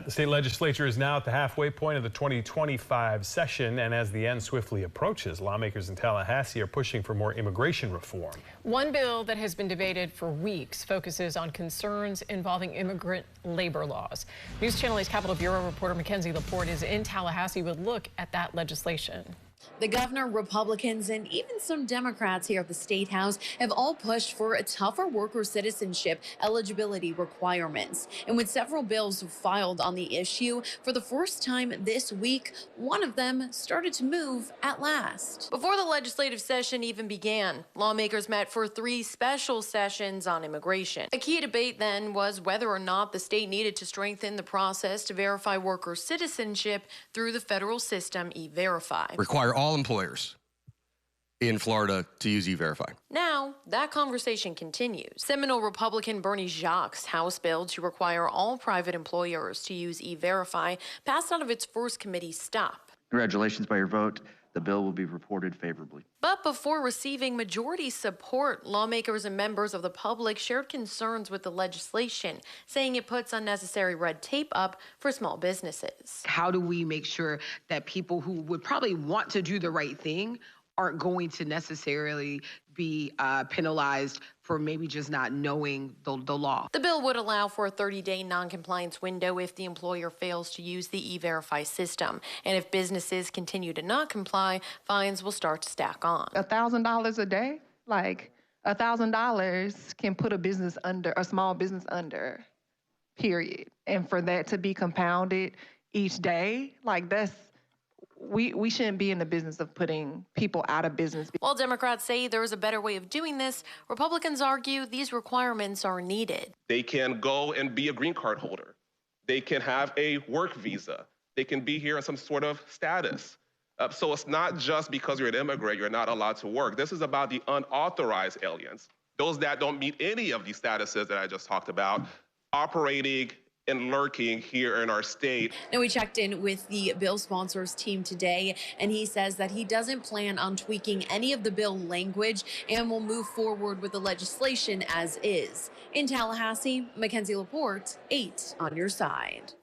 that. The state legislature is now at the halfway point of the 2025 session, and as the end swiftly approaches, lawmakers in Tallahassee are pushing for more immigration reform. One bill that has been debated for weeks focuses on concerns involving immigrant labor laws. News Channel 8's Capitol Bureau reporter Mackenzie Laporte is in Tallahassee with a look at that legislation. The governor, Republicans, and even some Democrats here at the State House have all pushed for a tougher worker citizenship eligibility requirements. And with several bills filed on the issue, for the first time this week, one of them started to move at last. Before the legislative session even began, lawmakers met for 3 special sessions on immigration. A key debate then was whether or not the state needed to strengthen the process to verify worker citizenship through the federal system E-Verify. Require all employers in Florida to use E-Verify. Now, that conversation continues. Seminole Republican Bernie Jacques' House bill to require all private employers to use E-Verify passed out of its first committee stop. Congratulations by your vote. The bill will be reported favorably. But before receiving majority support, lawmakers and members of the public shared concerns with the legislation, saying it puts unnecessary red tape up for small businesses. How do we make sure that people who would probably want to do the right thing aren't going to necessarily be penalized for maybe just not knowing the law? The bill would allow for a 30-day non-compliance window if the employer fails to use the E-Verify system. And if businesses continue to not comply, fines will start to stack on. $1,000 a day? Like, $1,000 can put a small business under, period. And for that to be compounded each day, like we shouldn't be in the business of putting people out of business. While Democrats say there is a better way of doing this, Republicans argue these requirements are needed. They can go and be a green card holder. They can have a work visa. They can be here on some sort of status. So it's not just because you're an immigrant, you're not allowed to work. This is about the unauthorized aliens, those that don't meet any of these statuses that I just talked about, operating and lurking here in our state. Now, we checked in with the bill sponsors team today, and he says that he doesn't plan on tweaking any of the bill language and will move forward with the legislation as is. In Tallahassee, Mackenzie Laporte, 8 on your side.